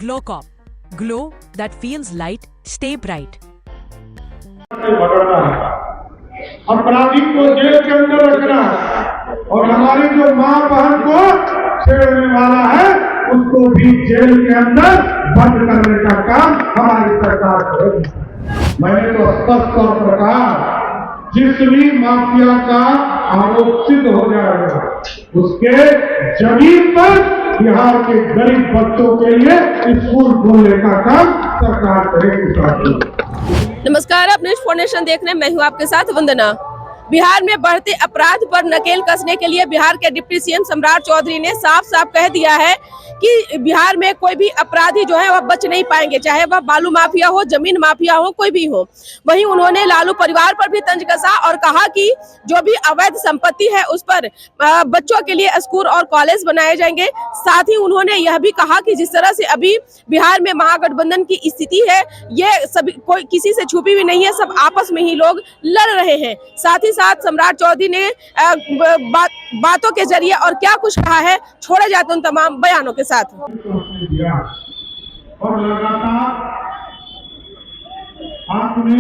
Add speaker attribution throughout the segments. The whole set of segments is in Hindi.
Speaker 1: Glowcop, glow that feels light, stay bright.
Speaker 2: अपराधी को जेल के अंदर रखना और हमारी जो माँ बहन को छेड़ने वाला है उसको भी जेल के अंदर बंद करने का काम हमारी सरकार करेगी। मैंने तो स्पष्ट तौर पर कहा, जिस भी माफिया का आरोप सिद्ध हो जाएगा उसके जमीन पर बिहार के गरीब बच्चों के लिए स्कूल खोलने का काम सरकार करेगी।
Speaker 3: नमस्कार, आप न्यूज़ फाउंडेशन देख रहे हैं। मैं हूं आपके साथ वंदना। बिहार में बढ़ते अपराध पर नकेल कसने के लिए बिहार के डिप्टी सीएम सम्राट चौधरी ने साफ साफ कह दिया है कि बिहार में कोई भी अपराधी जो है वह बच नहीं पाएंगे, चाहे वह बालू माफिया हो, जमीन माफिया हो, कोई भी हो। वहीं उन्होंने लालू परिवार पर भी तंज कसा और कहा कि जो भी अवैध संपत्ति है उस पर बच्चों के लिए स्कूल और कॉलेज बनाए जाएंगे। साथ ही उन्होंने यह भी कहा कि जिस तरह से अभी बिहार में महागठबंधन की स्थिति है, ये सभी कोई किसी से छुपी हुई नहीं है, सब आपस में ही लोग लड़ रहे हैं। साथ ही साथ सम्राट चौधरी ने बातों के जरिए और क्या कुछ कहा है, छोड़े जाते उन तमाम बयानों के साथ।
Speaker 2: और लगातार आपने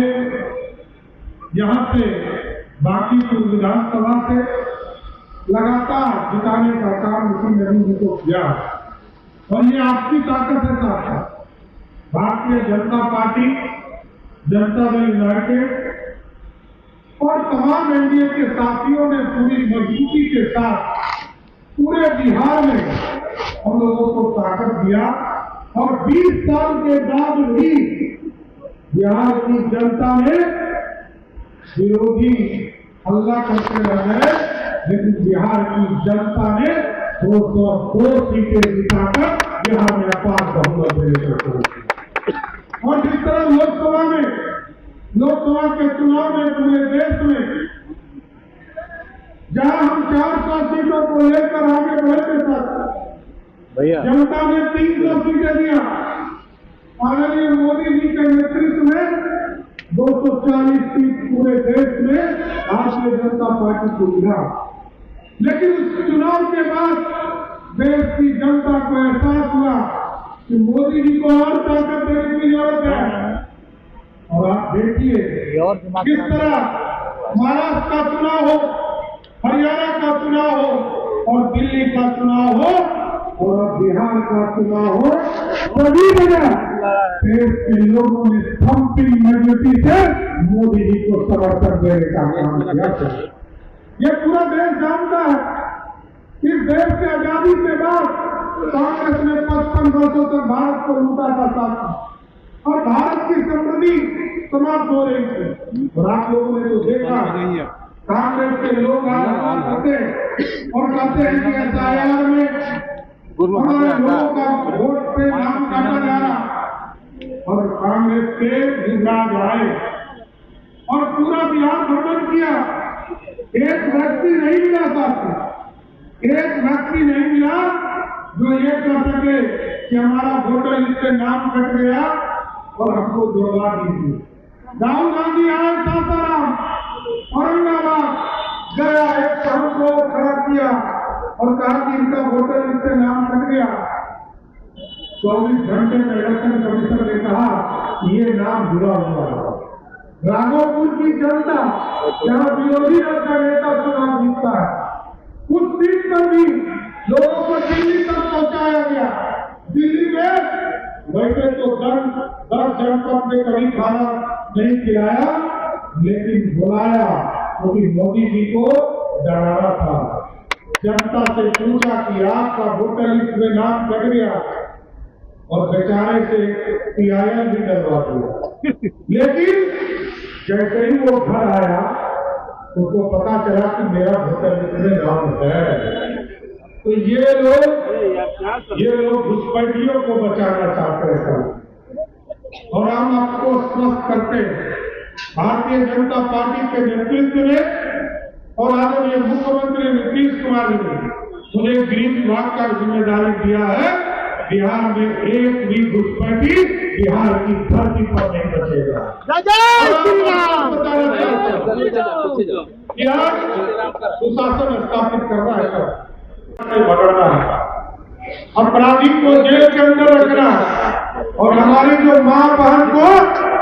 Speaker 2: यहाँ से बाकी विधानसभा से लगातार जिताने का काम इसी नरेंद्र को किया और ये आपकी ताकत है। साथ भारतीय जनता पार्टी, जनता दल यूनाइटेड और तमाम एनडीए के साथियों ने पूरी मजबूती के साथ पूरे बिहार में हम लोगों को ताकत दिया और 20 साल के बाद भी बिहार की जनता ने विरोधी हल्ला करते रहे, लेकिन बिहार की जनता ने 202 सीटें जिताकर बिहार में अपार बहुमत देने का। और जिस तरह लोकसभा के चुनाव में पूरे देश में जहां हम 400 सीटों को लेकर आगे बढ़े थे, जनता ने 300 सीटें दिया। माननीय मोदी जी के नेतृत्व में 240 सीट पूरे देश में भारतीय जनता पार्टी को मिला। लेकिन उस चुनाव के बाद देश की जनता को एहसास हुआ कि मोदी जी को और ताकत देने की जरूरत है। और आप देखिए किस तरह महाराष्ट्र का चुनाव हो, हरियाणा का चुनाव हो और दिल्ली का चुनाव हो और बिहार का चुनाव हो, सभी जगह देश के लोगों ने थम्पिंग मेजोरिटी से मोदी जी को समर्थन देने का काम किया। ये पूरा देश जानता है, इस देश के आजादी के बाद कांग्रेस ने 55 वर्षों तक भारत को लूटा था और भारत की समृद्धि समाप्त हो रही थी। और आप लोगों ने तो देखा, कांग्रेस के लोग आते और कहते हैं कि एसआईआर में हमारे लोगों का वोट पे नाम काटा जा रहा। और कांग्रेस के युवराज आए और पूरा बिहार भ्रमण किया। एक व्यक्ति नहीं मिला, साथ एक व्यक्ति नहीं मिला जो ये कह सके कि हमारा वोटर लिस्ट से नाम कट गया और हमको जुड़वा दीजिए। राहुल गांधी आए सासाराम, औरंगाबाद गया, एक शहर को खड़ा किया और कहा कि इनका वोटर लिस्ट से नाम कट गया। 24 घंटे में इलेक्शन कमीशन ने कहा ये नाम जुड़ा हुआ है। राघोपुर की जनता, जहां विरोधी दल का नेता चुनाव जीतता है, उस सीट पर भी लोगों को दिल्ली तक पहुंचाया गया। दिल्ली में वैसे तो 10 जनपद में कभी खाना नहीं खिलाया, लेकिन बुलाया क्योंकि मोदी जी को डराना था। जनता से पूछा कि आपका वोटर लिस्ट में नाम कट गया और बेचारे से PIL भी डरवा दिया। लेकिन जैसे ही वो घर आया उसको पता चला कि मेरा वोटर लिस्ट में नाम है। तो ये लोग घुसपैठियों को बचाना चाहते हैं। और हम आपको स्पष्ट करते हैं, भारतीय जनता पार्टी के नेतृत्व ने और आदरणीय मुख्यमंत्री नीतीश कुमार ने उन्हें गृह विभाग का जिम्मेदारी दिया है। बिहार में एक भी घुसपैठी बिहार की धरती पर नहीं बचेगा। बिहार सुशासन स्थापित करना है, बदलना है। अपराधी को जेल के अंदर रखना और हमारी जो माँ बहन को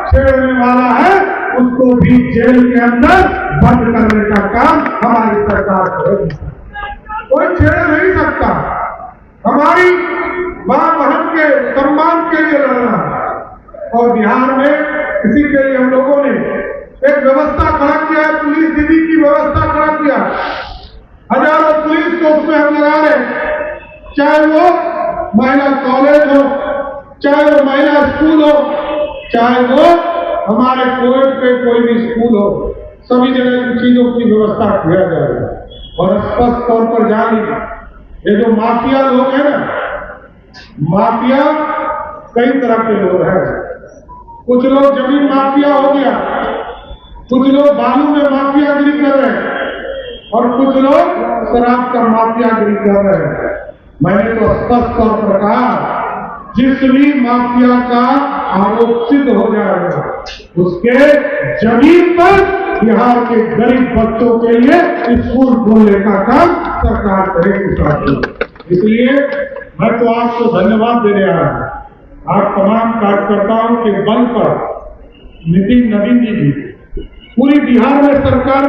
Speaker 2: छेड़ने वाला है उसको भी जेल के अंदर बंद करने का काम हमारी सरकार करेगी। कोई छेड़ नहीं सकता। हमारी माँ बहन के सम्मान के लिए लड़ना। और बिहार में इसी के लिए हम लोगों ने एक व्यवस्था खड़ा किया है, पुलिस दीदी की व्यवस्था खड़ा किया। हजारों पुलिस को उसमें हम लगा रहे, चाहे वो महिला कॉलेज हो, चाहे वो महिला स्कूल हो, चाहे वो हमारे कोविड पे कोई भी स्कूल हो, सभी जगह इन चीजों की व्यवस्था किया जाएगा। और स्पष्ट तौर पर जान लीजिए, ये जो माफिया लोग हैं ना, माफिया कई तरह के लोग हैं। कुछ लोग जमीन माफिया हो गया, कुछ लोग बालू में माफियागिरी कर रहे हैं और कुछ लोग शराब का माफियागिरी कर रहे हैं। मैंने तो स्पष्ट तौर पर कहा, जिस भी माफिया का आरोप सिद्ध हो जाएगा उसके जमीन पर बिहार के गरीब बच्चों के लिए स्कूल खोलने का काम सरकार करेगी। इसलिए मैं तो आपको धन्यवाद दे रहा हूं। आप तमाम कार्यकर्ताओं के बल पर नितिन नवीन जी भी पूरी बिहार में सरकार